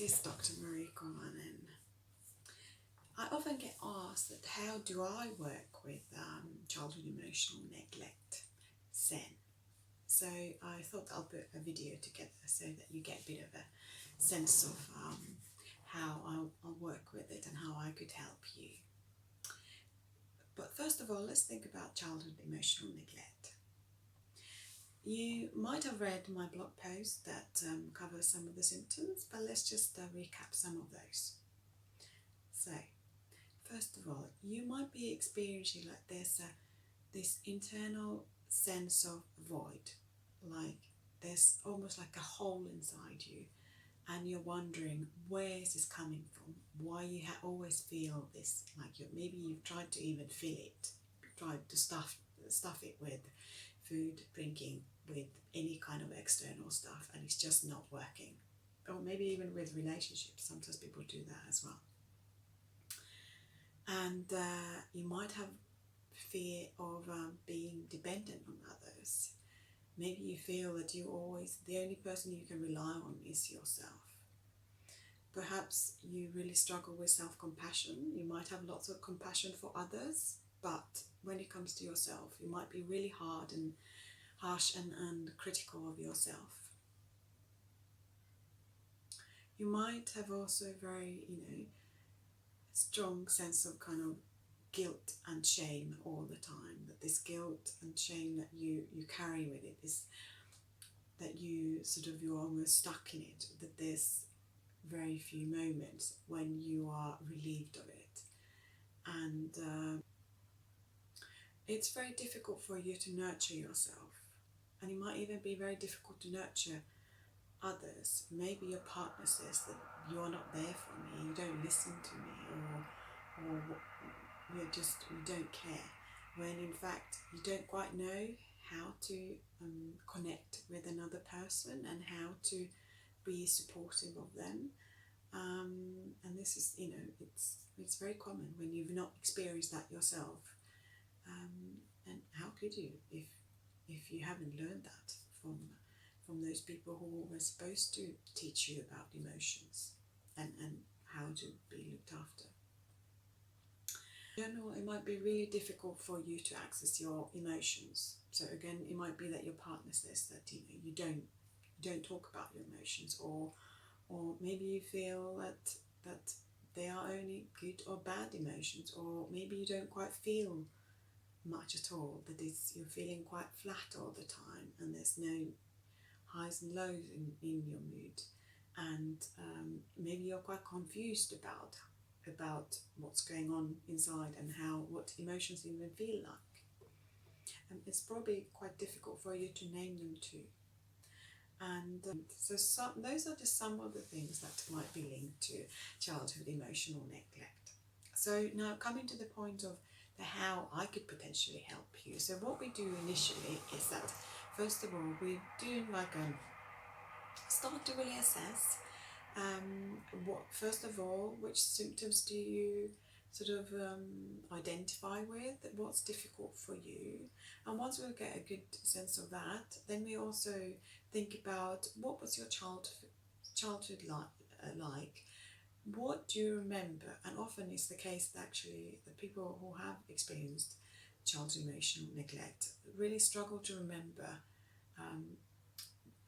is Dr. Marie Coleman, and I often get asked that how do I work with childhood emotional neglect, CEN. So I thought I'll put a video together so that you get a bit of a sense of how I'll work with it and how I could help you. But first of all, let's think about childhood emotional neglect. You might have read my blog post that covers some of the symptoms, but let's just recap some of those. So, first of all, you might be experiencing like there's this internal sense of void, like there's almost like a hole inside you, and you're wondering where is this coming from, why you always feel this, like maybe you've tried to even fill it, tried to stuff it with food, drinking, with any kind of external stuff, and it's just not working. Or maybe even with relationships, sometimes people do that as well. And you might have fear of being dependent on others. Maybe you feel that the only person you can rely on is yourself. Perhaps you really struggle with self-compassion. You might have lots of compassion for others, but when it comes to yourself, you might be really hard and harsh and critical of yourself. You might have also very, strong sense of kind of guilt and shame all the time. That this guilt and shame that you carry with it is that you're almost stuck in it. That there's very few moments when you are relieved of it, and it's very difficult for you to nurture yourself. And it might even be very difficult to nurture others. Maybe your partner says that you're not there for me, you don't listen to me, or you don't care. When in fact you don't quite know how to connect with another person and how to be supportive of them. And this is, it's very common when you've not experienced that yourself. And how could you if you haven't learned that from those people who were supposed to teach you about emotions and how to be looked after. In general, it might be really difficult for you to access your emotions. So again, it might be that your partner says that you don't talk about your emotions, or maybe you feel that they are only good or bad emotions, or maybe you don't quite feel much at all, that you're feeling quite flat all the time, and there's no highs and lows in your mood, and maybe you're quite confused about what's going on inside and what emotions even feel like. And it's probably quite difficult for you to name them too. And those are just some of the things that might be linked to childhood emotional neglect. So now coming to the point of how I could potentially help you. So what we do initially is that, first of all, we do start to really assess first of all, which symptoms do you identify with, what's difficult for you. And once we get a good sense of that, then we also think about what was your childhood like. What do you remember? And often it's the case that actually the people who have experienced childhood emotional neglect really struggle to remember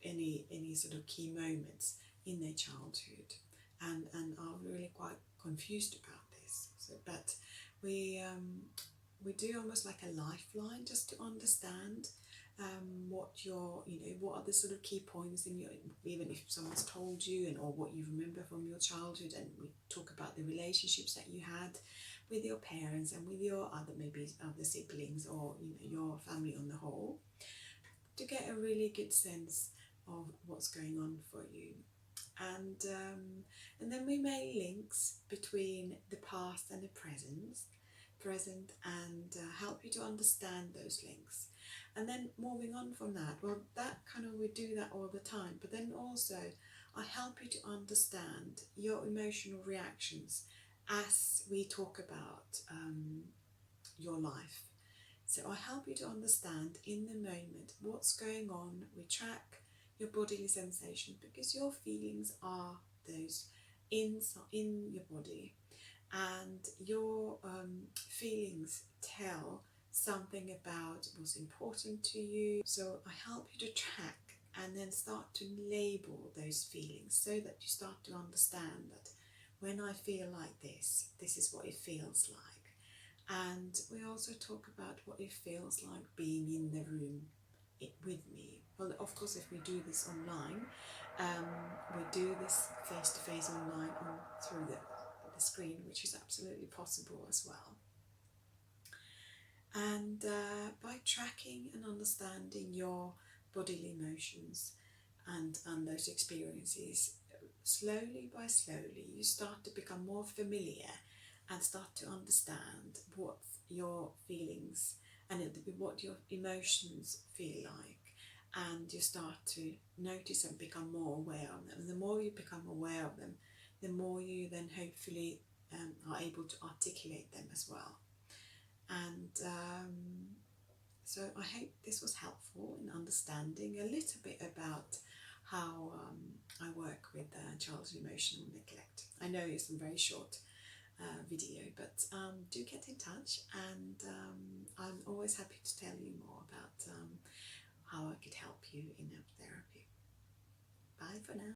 any sort of key moments in their childhood, and are really quite confused about this. But we do almost like a lifeline just to understand what are the sort of key points in your, even if someone's told you, or what you remember from your childhood, and we talk about the relationships that you had with your parents and with your other siblings, or your family on the whole, to get a really good sense of what's going on for you. And then we make links between the past and the present, and help you to understand those links. And then moving on from that, we do that all the time, but then also I help you to understand your emotional reactions as we talk about your life. So I help you to understand in the moment what's going on. We track your bodily sensations, because your feelings are those in your body, and your feelings tell something about what's important to you. So I help you to track and then start to label those feelings so that you start to understand that when I feel like this is what it feels like. And we also talk about what it feels like being in the room with me. Well, of course, if we do this online, we do this face to face online through the screen, which is absolutely possible as well. And by tracking and understanding your bodily emotions and those experiences, slowly by slowly, you start to become more familiar and start to understand what your feelings and what your emotions feel like. And you start to notice and become more aware of them. And the more you become aware of them, the more you then hopefully are able to articulate them as well. And so I hope this was helpful in understanding a little bit about how I work with childhood emotional neglect. I know it's a very short video, but do get in touch, and I'm always happy to tell you more about how I could help you in therapy. Bye for now.